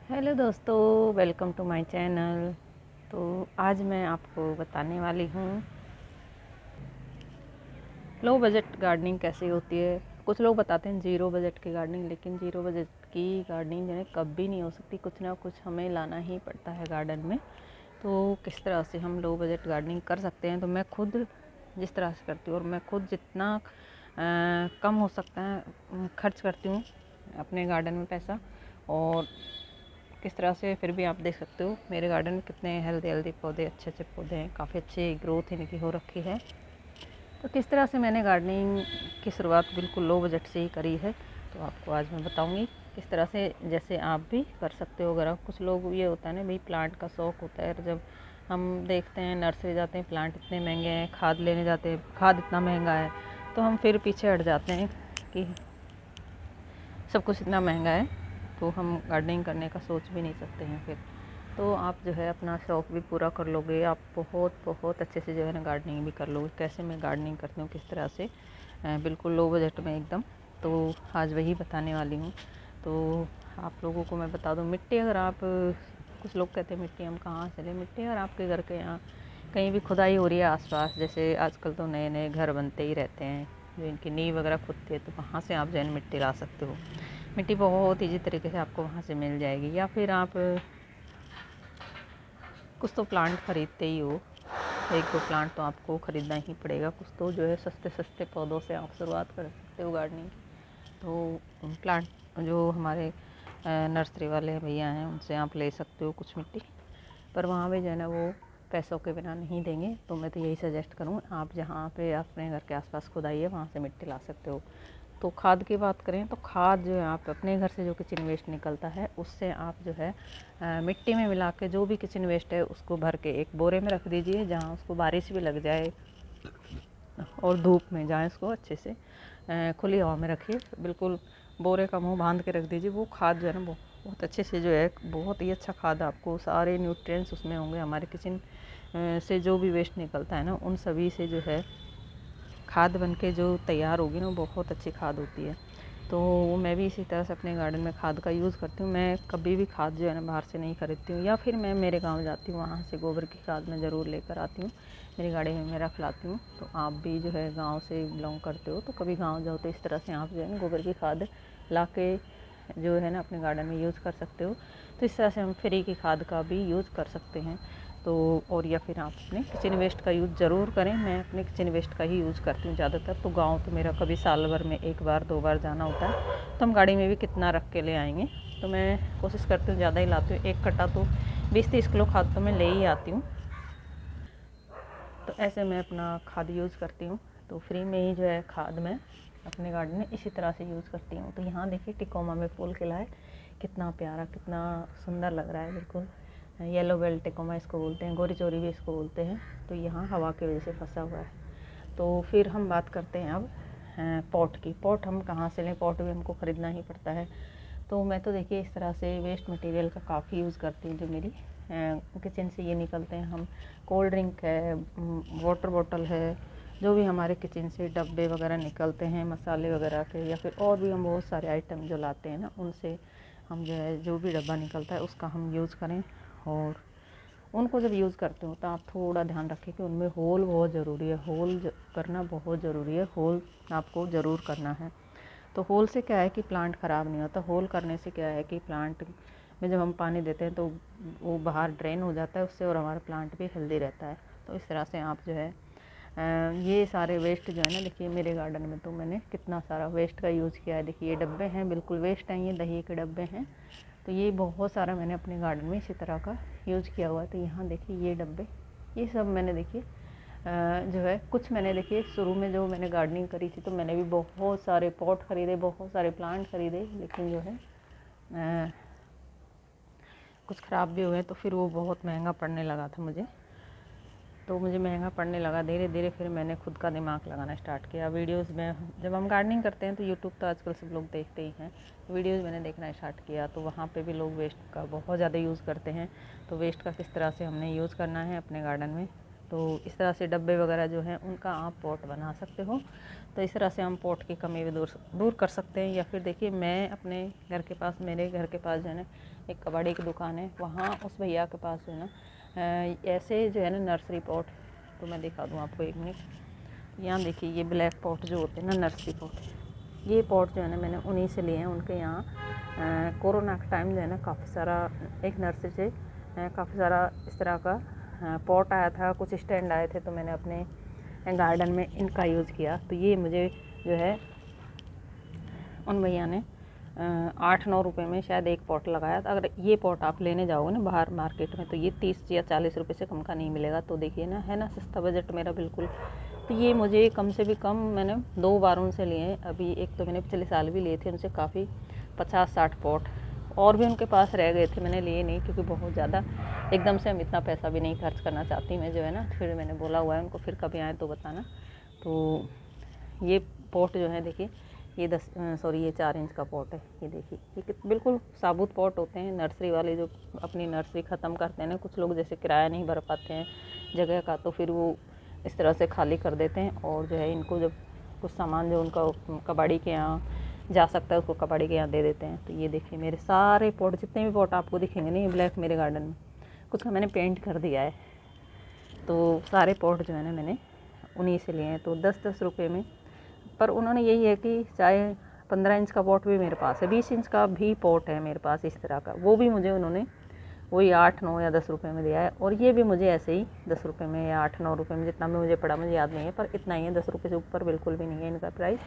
Hello दोस्तों, welcome to my channel. तो आज मैं आपको बताने वाली हूँ लो बजट गार्डनिंग कैसी होती है। कुछ लोग बताते हैं ज़ीरो बजट की गार्डनिंग, लेकिन ज़ीरो बजट की गार्डनिंग जो है कभी नहीं हो सकती। कुछ ना कुछ हमें लाना ही पड़ता है गार्डन में। तो किस तरह से हम लो बजट गार्डनिंग कर सकते हैं, तो मैं खुद जिस तरह से करती हूँ और मैं खुद जितना कम हो सकता है खर्च करती हूँ अपने गार्डन में पैसा, और किस तरह से फिर भी आप देख सकते हो मेरे गार्डन में कितने हेल्दी हेल्दी पौधे, अच्छे अच्छे पौधे हैं, काफ़ी अच्छी ग्रोथ इनकी हो रखी है। तो किस तरह से मैंने गार्डनिंग की शुरुआत बिल्कुल लो बजट से ही करी है, तो आपको आज मैं बताऊंगी किस तरह से जैसे आप भी कर सकते हो। अगर आप, कुछ लोग ये होता है ना भाई, प्लांट का शौक़ होता है, जब हम देखते हैं नर्सरी जाते हैं, प्लांट इतने महंगे हैं, खाद लेने जाते हैं, खाद इतना महंगा है, तो हम फिर पीछे हट जाते हैं कि सब कुछ इतना महंगा है तो हम गार्डनिंग करने का सोच भी नहीं सकते हैं। फिर तो आप जो है अपना शौक़ भी पूरा कर लोगे, आप बहुत बहुत अच्छे से जो है ना गार्डनिंग भी कर लोगे। कैसे मैं गार्डनिंग करती हूँ, किस तरह से बिल्कुल लो बजट में एकदम, तो आज वही बताने वाली हूँ। तो आप लोगों को मैं बता दूँ, मिट्टी अगर आप, कुछ लोग कहते हैं मिट्टी हम कहाँ से लें, मिट्टी अगर आपके घर के यहाँ कहीं भी खुदाई हो रही है आसपास, जैसे आजकल तो नए नए घर बनते ही रहते हैं जो इनकी नींव वगैरह खुदती है, तो वहाँ से आप जो है मिट्टी ला सकते हो। मिट्टी बहुत ईजी तरीके से आपको वहाँ से मिल जाएगी। या फिर आप कुछ तो प्लांट ख़रीदते ही हो, एक दो प्लांट तो आपको ख़रीदना ही पड़ेगा। कुछ तो जो है सस्ते सस्ते पौधों से आप शुरुआत कर सकते हो गार्डनिंग की। तो प्लांट जो हमारे नर्सरी वाले भैया हैं उनसे आप ले सकते हो कुछ मिट्टी, पर वहाँ भी जो है ना वो पैसों के बिना नहीं देंगे। तो मैं तो यही सजेस्ट करूँ, आप जहाँ पे अपने घर के आसपास खुदाई है वहाँ से मिट्टी ला सकते हो। तो खाद की बात करें तो खाद जो है आप अपने घर से जो किचन वेस्ट निकलता है उससे आप जो है मिट्टी में मिला के, जो भी किचन वेस्ट है उसको भर के एक बोरे में रख दीजिए, जहाँ उसको बारिश भी लग जाए और धूप में जाए, उसको अच्छे से खुली हवा में रखिए, बिल्कुल बोरे का मुंह बांध के रख दीजिए। वो खाद जो है ना बहुत अच्छे से जो है, बहुत ही अच्छा खाद, आपको सारे न्यूट्रिएंट्स उसमें होंगे। हमारे किचन से जो भी वेस्ट निकलता है ना, उन सभी से जो है खाद बन के जो तैयार होगी ना, बहुत अच्छी खाद होती है। तो मैं भी इसी तरह से अपने गार्डन में खाद का यूज़ करती हूँ। मैं कभी भी खाद जो है ना बाहर से नहीं खरीदती हूँ, या फिर मैं मेरे गांव जाती हूँ, वहाँ से गोबर की खाद मैं ज़रूर लेकर आती हूँ, मेरी गाड़ी में मैं रख लाती हूँ। तो आप भी जो है गाँव से बिलोंग करते हो तो कभी गाँव जाओ तो इस तरह से आप जो है ना गोबर की खाद ला के जो है ना अपने गार्डन में यूज़ कर सकते हो। तो इस तरह से हम फ्री की खाद का भी यूज़ कर सकते हैं। तो और या फिर आप अपने किचन वेस्ट का यूज़ ज़रूर करें। मैं अपने किचन वेस्ट का ही यूज़ करती हूँ ज़्यादातर। तो गांव तो मेरा कभी साल भर में एक बार दो बार जाना होता है, तो हम गाड़ी में भी कितना रख के ले आएंगे। तो मैं कोशिश करती हूँ ज़्यादा ही लाती हूँ, एक कट्टा तो 20-30 किलो खाद तो मैं ले ही आती हूँ। तो ऐसे मैं अपना खाद यूज़ करती हूँ। तो फ्री में ही जो है खाद मैं अपने गार्डन में इसी तरह से यूज़ करती हूँ। तो यहाँ देखिए टिकोमा में फूल खिला है, कितना प्यारा, कितना सुंदर लग रहा है, बिल्कुल येलो बेल टिकोमा इसको बोलते हैं, गोरी चोरी भी इसको बोलते हैं। तो यहाँ हवा की वजह से फंसा हुआ है। तो फिर हम बात करते हैं अब पॉट की। पॉट हम कहाँ से लें, पॉट भी हमको ख़रीदना ही पड़ता है। तो मैं तो देखिए इस तरह से वेस्ट मटेरियल का काफ़ी यूज़ करती हूँ। जो मेरी किचन से ये निकलते हैं, हम कोल्ड ड्रिंक है, वाटर बॉटल है, जो भी हमारे किचन से डब्बे वगैरह निकलते हैं मसाले वगैरह के, या फिर और भी हम बहुत सारे आइटम जो लाते हैं ना, उनसे हम जो है जो भी डब्बा निकलता है उसका हम यूज़ करें। और उनको जब यूज़ करते हो तो आप थोड़ा ध्यान रखें कि उनमें होल बहुत ज़रूरी है, होल करना बहुत ज़रूरी है, होल आपको ज़रूर करना है। तो होल से क्या है कि प्लांट ख़राब नहीं होता। होल करने से क्या है कि प्लांट में जब हम पानी देते हैं तो वो बाहर ड्रेन हो जाता है उससे, और हमारा प्लांट भी हेल्दी रहता है। तो इस तरह से आप जो है ये सारे वेस्ट जो है ना, देखिए मेरे गार्डन में तो मैंने कितना सारा वेस्ट का यूज़ किया है। देखिए ये डब्बे हैं, बिल्कुल वेस्ट हैं, ये दही के डब्बे हैं। तो ये बहुत सारा मैंने अपने गार्डन में इसी तरह का यूज़ किया हुआ है। तो यहाँ देखिए ये डब्बे, ये सब मैंने देखिए जो है कुछ मैंने देखिए शुरू में जो मैंने गार्डनिंग करी थी तो मैंने भी बहुत सारे पॉट ख़रीदे, बहुत सारे प्लांट ख़रीदे, लेकिन जो है कुछ ख़राब भी हुए। तो फिर वो बहुत महंगा पड़ने लगा था मुझे, तो मुझे महंगा पड़ने लगा। धीरे धीरे फिर मैंने खुद का दिमाग लगाना स्टार्ट किया। वीडियोस में जब हम गार्डनिंग करते हैं तो यूट्यूब तो आजकल सब लोग देखते ही हैं, वीडियोस मैंने देखना स्टार्ट किया। तो वहाँ पे भी लोग वेस्ट का बहुत ज़्यादा यूज़ करते हैं। तो वेस्ट का किस तरह से हमने यूज़ करना है अपने गार्डन में, तो इस तरह से डब्बे वगैरह जो हैं उनका आप पॉट बना सकते हो। तो इस तरह से हम पॉट की कमी भी दूर कर सकते हैं। या फिर देखिए, मैं अपने घर के पास, मेरे घर के पास जो है ना एक कबाड़ी की दुकान है, वहाँ उस भैया के पास जो है ना ऐसे जो है ना नर्सरी पॉट, तो मैं दिखा दूँ आपको 1 मिनट। यहाँ देखिए, ये ब्लैक पॉट जो होते हैं ना नर्सरी पॉट, ये पॉट जो है ना मैंने उन्हीं से लिए हैं। उनके यहाँ कोरोना का टाइम जो है ना काफ़ी सारा, एक नर्सरी से काफ़ी सारा इस तरह का पॉट आया था, कुछ स्टैंड आए थे, तो मैंने अपने गार्डन में इनका यूज़ किया। तो ये मुझे जो है उन भैया ने 8-9 रुपये में शायद एक पॉट लगाया था। अगर ये पॉट आप लेने जाओगे ना बाहर मार्केट में, तो ये 30 या 40 रुपये से कम का नहीं मिलेगा। तो देखिए ना, है ना सस्ता बजट मेरा बिल्कुल। तो ये मुझे कम से भी कम, मैंने 2 बार उनसे लिए हैं। अभी एक तो मैंने पिछले साल भी लिए थे उनसे काफ़ी 50-60 पॉट, और भी उनके पास रह गए थे, मैंने लिए नहीं क्योंकि बहुत ज़्यादा एकदम से हम इतना पैसा भी नहीं खर्च करना चाहती मैं जो है ना। फिर मैंने बोला हुआ है उनको, फिर कभी आए तो बताना। तो ये पॉट जो है देखिए, ये 4 इंच का पॉट है। ये देखिए, ये बिल्कुल साबुत पॉट होते हैं नर्सरी वाले, जो अपनी नर्सरी ख़त्म करते हैं ना, कुछ लोग जैसे किराया नहीं भर पाते हैं जगह का, तो फिर वो इस तरह से खाली कर देते हैं। और जो है इनको जब कुछ सामान जो उनका कबाड़ी के यहाँ जा सकता है उसको कबाड़ी के यहाँ दे देते हैं। तो ये देखिए, मेरे सारे पॉट, जितने भी पॉट आपको दिखेंगे ना ये ब्लैक, मेरे गार्डन में कुछ का मैंने पेंट कर दिया है। तो सारे पॉट जो है ना मैंने उन्हीं से लिए हैं। तो 10-10 रुपये में, पर उन्होंने यही है कि चाहे 15 इंच का पॉट भी मेरे पास है, 20 इंच का भी पॉट है मेरे पास इस तरह का, वो भी मुझे उन्होंने वही 8-9 या 10 रुपये में दिया है। और ये भी मुझे ऐसे ही 10 रुपये में या 8-9 रुपये में, जितना भी मुझे पड़ा मुझे याद नहीं है, पर इतना ही है, 10 रुपये से ऊपर बिल्कुल भी नहीं है इनका प्राइस।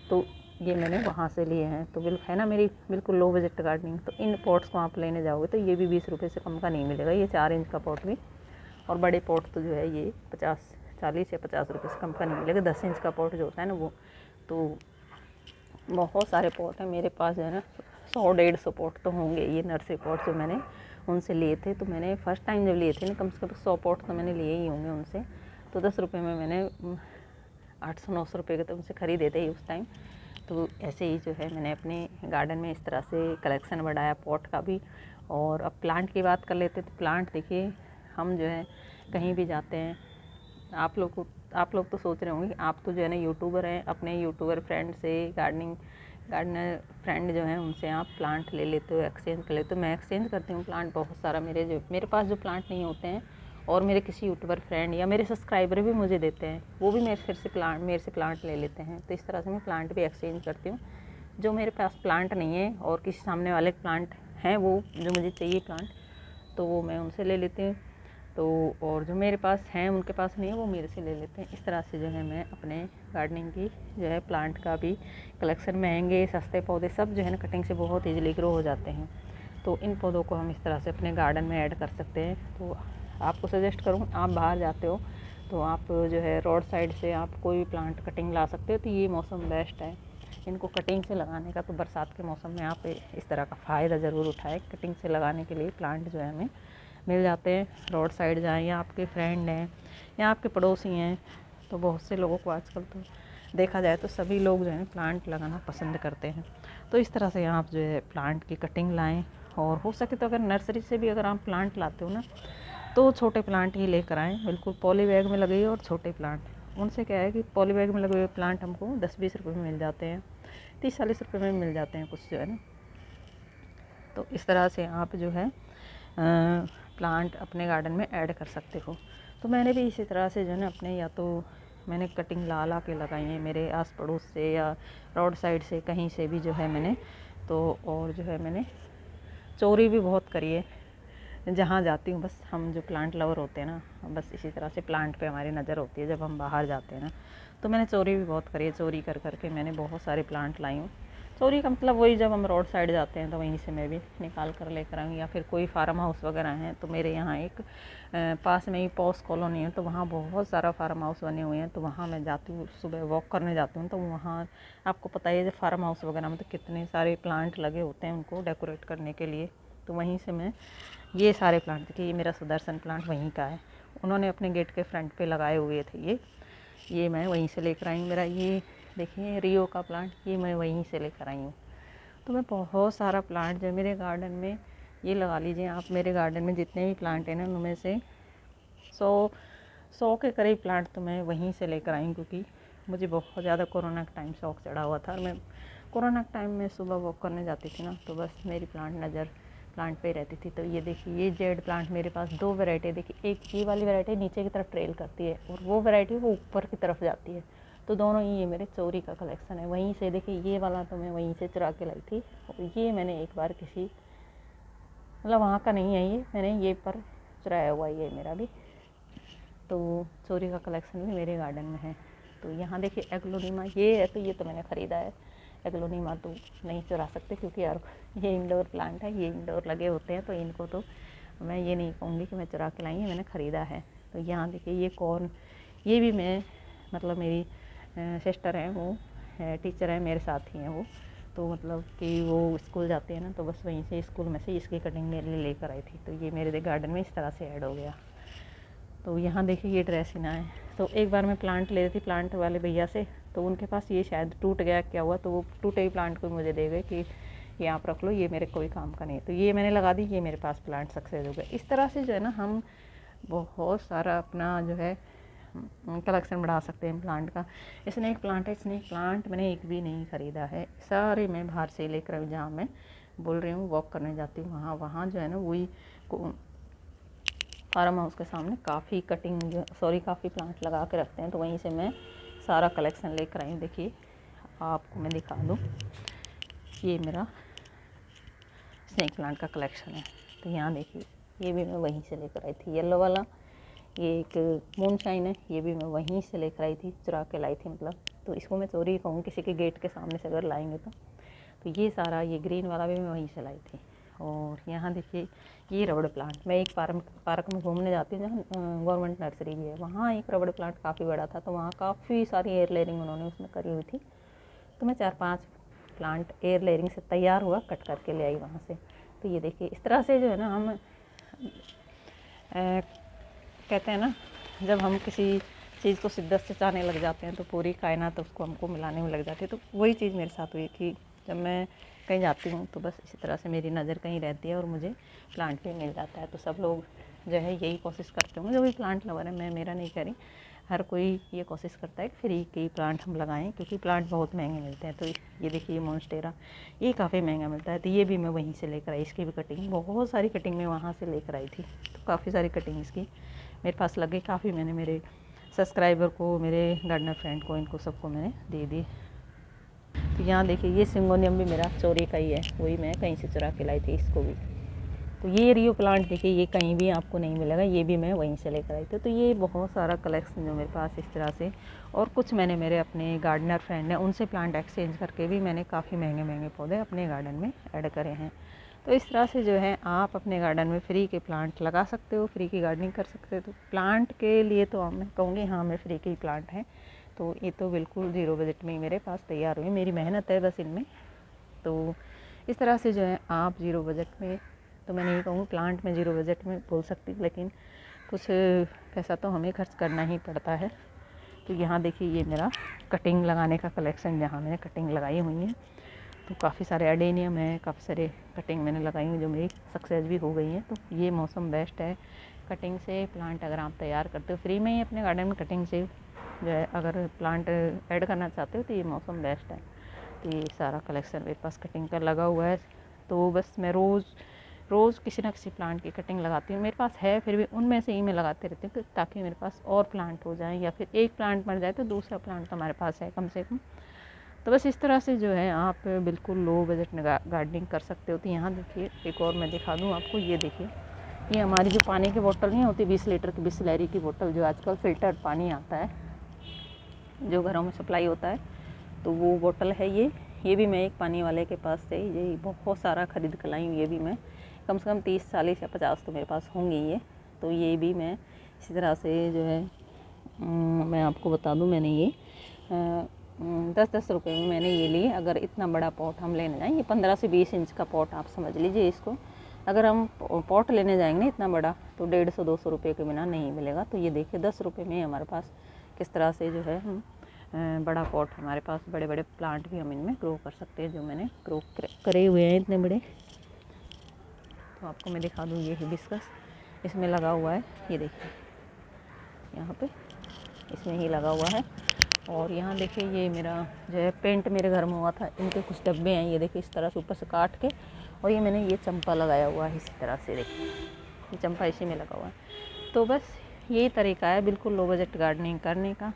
तो ये मैंने वहाँ से लिए हैं। तो है ना मेरी बिल्कुल लो बजट गार्डनिंग। तो इन पॉट्स को आप लेने जाओगे तो ये भी 20 रुपये से कम का नहीं मिलेगा, ये 4 इंच का पॉट भी। और बड़े पॉट तो जो है ये 40 या 50 रुपये से कम का नहीं मिलेगा। 10 इंच का पॉट जो होता है ना वो। तो बहुत सारे पॉट हैं मेरे पास जो है ना, 100-150 पॉट तो होंगे ये नर्सरी पॉट जो मैंने उनसे लिए थे। तो मैंने फर्स्ट टाइम जब लिए थे ना, कम से कम 100 पॉट तो मैंने लिए ही होंगे उनसे। तो 10 रुपये में मैंने 800-900 रुपये के तो उनसे ख़रीदे थे उस टाइम। तो ऐसे ही जो है मैंने अपने गार्डन में इस तरह से कलेक्शन बढ़ाया पॉट का भी। और अब प्लांट की बात कर लेते, तो प्लांट देखिए, हम जो है कहीं भी जाते हैं, आप लोग तो सोच रहे होंगे कि आप तो जो है ना यूट्यूबर हैं, अपने यूट्यूबर फ्रेंड से गार्डनर फ्रेंड जो हैं उनसे आप प्लांट ले लेते हो, एक्सचेंज कर लेते हो। मैं एक्सचेंज करती हूँ प्लांट बहुत सारा। मेरे पास जो प्लांट नहीं होते हैं और मेरे किसी यूट्यूबर फ्रेंड या मेरे सब्सक्राइबर भी मुझे देते हैं, वो भी मेरे से प्लांट ले लेते हैं। तो इस तरह से मैं प्लांट भी एक्सचेंज करती हूँ। जो मेरे पास प्लांट नहीं है और किसी सामने वाले प्लांट हैं, वो जो मुझे चाहिए प्लांट, तो वो मैं उनसे ले लेती हूँ। तो और जो मेरे पास हैं उनके पास नहीं है, वो मेरे से ले लेते हैं। इस तरह से जो है मैं अपने गार्डनिंग की जो है प्लांट का भी कलेक्शन, महंगे सस्ते पौधे सब जो है ना कटिंग से बहुत ईजिली ग्रो हो जाते हैं। तो इन पौधों को हम इस तरह से अपने गार्डन में ऐड कर सकते हैं। तो आपको सजेस्ट करूँ, आप बाहर जाते हो तो आप जो है रोड साइड से आप कोई भी प्लांट कटिंग ला सकते हो। तो ये मौसम बेस्ट है इनको कटिंग से लगाने का। तो बरसात के मौसम में आप इस तरह का फ़ायदा ज़रूर उठाएं। कटिंग से लगाने के लिए प्लांट जो है हमें मिल जाते हैं। रोड साइड जाएँ या आपके फ्रेंड हैं या आपके पड़ोसी हैं, तो बहुत से लोगों को आजकल तो देखा जाए तो सभी लोग जो है प्लांट लगाना पसंद करते हैं। तो इस तरह से आप जो है प्लांट की कटिंग लाएं। और हो सके तो अगर नर्सरी से भी अगर आप प्लांट लाते हो ना, तो छोटे प्लांट ही लेकर आएँ, बिल्कुल पॉली बैग में लगे और छोटे प्लांट। उनसे क्या है कि पॉली बैग में लगे हुए प्लांट हमको 10-20 रुपये में मिल जाते हैं, 30-40 रुपये में मिल जाते हैं कुछ जो है ना। तो इस तरह से आप जो है प्लांट अपने गार्डन में ऐड कर सकते हो। तो मैंने भी इसी तरह से जो है ना अपने, या तो मैंने कटिंग ला के लगाई है मेरे आस पड़ोस से या रोड साइड से कहीं से भी जो है मैंने। तो और जो है मैंने चोरी भी बहुत करी है जहाँ जाती हूँ। बस हम जो प्लांट लवर होते हैं ना, बस इसी तरह से प्लांट पे हमारी नज़र होती है जब हम बाहर जाते हैं ना। तो मैंने चोरी भी बहुत करी है, चोरी कर के मैंने बहुत सारे प्लांट लाई हूँ। चोरी का मतलब वही, जब हम रोड साइड जाते हैं तो वहीं से मैं भी निकाल कर लेकर आऊँ। या फिर कोई फार्म हाउस वगैरह हैं, तो मेरे यहाँ एक पास में ही पॉस कॉलोनी है, तो वहाँ बहुत सारा फार्म हाउस बने हुए हैं। तो वहाँ मैं जाती हूँ, सुबह वॉक करने जाती हूँ। तो वहाँ आपको पता ही है जब फार्म हाउस वगैरह में तो कितने सारे प्लांट लगे होते हैं उनको डेकोरेट करने के लिए। तो वहीं से मैं ये सारे प्लांट, देखिए ये मेरा सुदर्शन प्लांट वहीं का है, उन्होंने अपने गेट के फ्रंट पे लगाए हुए थे। ये मैं वहीं से लेकर आई हूँ। मेरा ये देखिए रियो का प्लांट, ये मैं वहीं से लेकर आई हूँ। तो मैं बहुत सारा प्लांट जो मेरे गार्डन में, ये लगा लीजिए आप, मेरे गार्डन में जितने भी प्लांट हैं ना उनमें से 100 100 के करीब प्लांट तो मैं वहीं से लेकर आई, क्योंकि मुझे बहुत ज़्यादा कोरोना के टाइम शौक चढ़ा हुआ था। और मैं कोरोना के टाइम में सुबह वॉक करने जाती थी ना, तो बस मेरी नज़र प्लांट पे रहती थी। तो ये देखिए, ये जेड प्लांट मेरे पास 2 वैरायटी देखिए, एक ये वाली वैरायटी नीचे की तरफ ट्रेल करती है और वो वैरायटी वो ऊपर की तरफ जाती है। तो दोनों ही ये मेरे चोरी का कलेक्शन है। वहीं से देखिए, ये वाला तो मैं वहीं से चुरा के लाई थी, और ये मैंने एक बार किसी मतलब वहाँ का नहीं है, ये मैंने ये पर चुराया हुआ ये मेरा भी। तो चोरी का कलेक्शन भी मेरे गार्डन में है। तो यहाँ देखिए एग्लोनीमा ये है, तो ये तो मैंने ख़रीदा है। एग्लोनीमा तो नहीं चुरा सकते, क्योंकि यार ये इंडोर प्लांट है, ये इंडोर लगे होते हैं, तो इनको तो मैं ये नहीं कहूँगी कि मैं चुरा के लाई है, मैंने ख़रीदा है। तो यहाँ देखिए ये कॉर्न, ये भी मैं मतलब मेरी सिस्टर हैं, वो टीचर हैं, मेरे साथ ही हैं वो। तो मतलब कि वो स्कूल जाते हैं ना, तो बस वहीं से स्कूल में से इसकी कटिंग मेरे लिए लेकर आई थी। तो ये मेरे गार्डन में इस तरह से ऐड हो गया। तो यहाँ देखिए ये ड्रेसिना है। तो एक बार मैं प्लांट ले रही थी प्लांट वाले भैया से, तो उनके पास ये शायद टूट गया क्या हुआ, तो वो टूटे हुए प्लांट को मुझे दे गए कि ये आप रख लो, ये मेरे कोई काम का नहीं है। तो ये मैंने लगा दी, ये मेरे पास प्लांट सक्सेस हो गए। इस तरह से जो है ना, हम बहुत सारा अपना जो है कलेक्शन बढ़ा सकते हैं प्लांट का। स्नेक प्लांट है, स्नेक प्लांट मैंने एक भी नहीं ख़रीदा है, सारे मैं बाहर से लेकर आई। जहाँ मैं बोल रही हूँ वॉक करने जाती हूँ, वहाँ जो है ना वही फार्म हाउस के सामने काफ़ी काफ़ी प्लांट लगा के रखते हैं, तो वहीं से मैं सारा कलेक्शन लेकर आई हूँ। देखिए आपको मैं दिखा दूँ, ये मेरा स्नेक प्लांट का कलेक्शन है। तो यहाँ देखिए, ये भी मैं वहीं से लेकर आई थी, येलो वाला। ये एक मूनशाइन है, ये भी मैं वहीं से लेकर आई थी, चुरा के लाई थी मतलब। तो इसको मैं चोरी कहूँ, किसी के गेट के सामने से अगर लाएंगे तो ये सारा, ये ग्रीन वाला भी मैं वहीं से लाई थी। और यहाँ देखिए ये रबड़ प्लांट, मैं एक पार्क में घूमने जाती हूँ जहाँ गवर्नमेंट नर्सरी भी है, वहाँ एक रबड़ प्लांट काफ़ी बड़ा था, तो वहाँ काफ़ी सारी एयर लेयरिंग उन्होंने उसमें करी हुई थी। तो मैं 4-5 प्लांट एयर लेयरिंग से तैयार हुआ कट करके ले आई वहाँ से। तो ये देखिए इस तरह से जो है ना, हम कहते हैं ना, जब हम किसी चीज़ को शिद्दत से चाहने लग जाते हैं तो पूरी कायनात उसको हमको मिलाने में लग जाती है। तो वही चीज़ मेरे साथ हुई कि जब मैं कहीं जाती हूँ तो बस इसी तरह से मेरी नज़र कहीं रहती है और मुझे प्लांट भी मिल जाता है। तो सब लोग जो है यही कोशिश करते होंगे, जो भी प्लांट लवर है, मैं मेरा नहीं कह रही, हर कोई ये कोशिश करता है कि फ्री के प्लांट हम लगाएं, क्योंकि प्लांट बहुत महंगे मिलते हैं। तो ये देखिए, ये मॉन्स्टेरा, ये काफ़ी महंगा मिलता है, तो ये भी मैं वहीं से लेकर आई। इसकी भी कटिंग, बहुत सारी कटिंग मैं वहाँ से लेकर आई थी, तो काफ़ी सारी कटिंग इसकी मेरे पास लगे। काफ़ी मैंने मेरे सब्सक्राइबर को, मेरे गार्डनर फ्रेंड को, इनको सबको मैंने दे दी। तो यहाँ देखिए, ये सिंगोनियम भी मेरा चोरी का ही है, वही मैं कहीं से चुरा के लाई थी इसको भी। तो ये रियो प्लांट देखिए, ये कहीं भी आपको नहीं मिलेगा, ये भी मैं वहीं से लेकर आई थी। तो ये बहुत सारा कलेक्शन जो मेरे पास इस तरह से, और कुछ मैंने मेरे अपने गार्डनर फ्रेंड हैं उनसे प्लांट एक्सचेंज करके भी मैंने काफ़ी महंगे महंगे पौधे अपने गार्डन में ऐड करे हैं। तो इस तरह से जो है आप अपने गार्डन में फ्री के प्लांट लगा सकते हो, फ्री की गार्डनिंग कर सकते हो। तो प्लांट के लिए तो मैं कहूँगी हाँ, मैं फ्री के ही प्लांट हैं, तो ये तो बिल्कुल ज़ीरो बजट में ही मेरे पास तैयार हुई, मेरी मेहनत है बस इनमें। तो इस तरह से जो है आप ज़ीरो बजट में, तो मैं नहीं कहूँगी प्लांट में ज़ीरो बजट में बोल सकती, लेकिन कुछ पैसा तो हमें खर्च करना ही पड़ता है। तो यहाँ देखिए, ये मेरा कटिंग लगाने का कलेक्शन, जहाँ मैंने कटिंग लगाई हुई है, तो काफ़ी सारे एडेनियम है, काफ़ी सारे कटिंग मैंने लगाई हुई जो मेरी सक्सेस भी हो गई हैं। तो ये मौसम बेस्ट है कटिंग से प्लांट अगर आप तैयार करते हो फ्री में ही अपने गार्डन में, कटिंग से जो है अगर प्लांट ऐड करना चाहते हो तो ये मौसम बेस्ट है। तो ये सारा कलेक्शन मेरे पास कटिंग का लगा हुआ है। तो बस मैं रोज़ किसी ना किसी प्लांट की कटिंग लगाती हूँ, मेरे पास है, फिर भी उनमें से ही मैं लगाते रहती हूँ, ताकि मेरे पास और प्लांट हो जाएँ, या फिर एक प्लांट मर जाए तो दूसरा प्लांट तो हमारे पास है कम से कम। तो बस इस तरह से जो है आप बिल्कुल लो बजट में गार्डनिंग कर सकते हो। तो यहाँ देखिए, एक और मैं दिखा दूँ आपको, ये देखिए, ये हमारी जो पानी की बोतल नहीं होती 20 लीटर की बिसलेरी की बोतल, जो आजकल फ़िल्टर्ड पानी आता है जो घरों में सप्लाई होता है, तो वो बोतल है ये भी मैं एक पानी वाले के पास से ये बहुत सारा ख़रीद कर लाई हूँ। ये भी मैं कम से कम 30-40 या 50 तो मेरे पास होंगे ये। तो ये भी मैं इसी तरह से जो है मैं आपको बता दूँ, मैंने ये 10-10 रुपये में मैंने ये लिए। अगर इतना बड़ा पॉट हम लेने जाएँ, ये 15 से 20 इंच का पॉट आप समझ लीजिए इसको, अगर हम पॉट लेने जाएंगे इतना बड़ा तो 150-200 रुपये के बिना नहीं मिलेगा। तो ये देखिए 10 रुपये में हमारे पास किस तरह से जो है हम बड़ा पॉट, हमारे पास बड़े बड़े प्लांट भी हम इनमें ग्रो कर सकते हैं, जो मैंने ग्रो करे हुए हैं इतने बड़े। तो आपको मैं दिखा दूँ, ये हिबिस्कस इसमें लगा हुआ है, ये देखिए, यहाँ पे इसमें ही लगा हुआ है। और यहाँ देखिए ये मेरा जो है पेंट मेरे घर में हुआ था, इनके कुछ डब्बे हैं, ये देखिए इस तरह से ऊपर से काट के, और ये मैंने ये चंपा लगाया हुआ है इसी तरह से, देखिए ये चंपा इसी में लगा हुआ है। तो बस यही तरीका है बिल्कुल लो बजट गार्डनिंग करने का,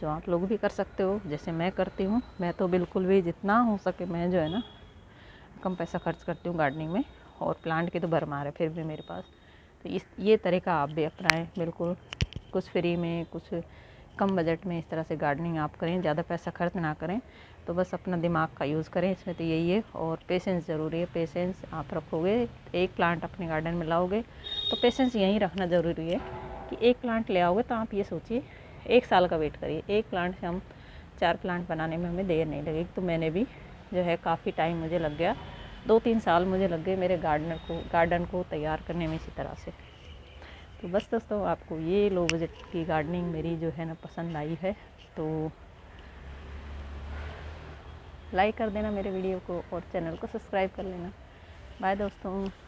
जो आप लोग भी कर सकते हो जैसे मैं करती हूँ। मैं तो बिल्कुल भी जितना हो सके मैं जो है ना कम पैसा खर्च करती हूँ गार्डनिंग में, और प्लांट की तो भरमार है फिर भी मेरे पास। तो ये तरीका आप भी अपनाएं, बिल्कुल कुछ फ्री में, कुछ कम बजट में इस तरह से गार्डनिंग आप करें, ज़्यादा पैसा खर्च ना करें। तो बस अपना दिमाग का यूज़ करें इसमें, तो यही है। और पेशेंस ज़रूरी है, पेशेंस आप रखोगे, एक प्लांट अपने गार्डन में लाओगे तो पेशेंस यहीं रखना ज़रूरी है कि एक प्लांट ले आओगे तो आप ये सोचिए 1 साल का वेट करिए। एक प्लांट से हम 4 प्लांट बनाने में हमें देर नहीं लगेगी। तो मैंने भी जो है काफ़ी टाइम मुझे लग गया, 2-3 साल मुझे लग गए मेरे गार्डन को तैयार करने में इसी तरह से। तो बस दोस्तों आपको ये लो बजट की गार्डनिंग मेरी जो है ना पसंद आई है तो लाइक कर देना मेरे वीडियो को और चैनल को सब्सक्राइब कर लेना। बाय दोस्तों।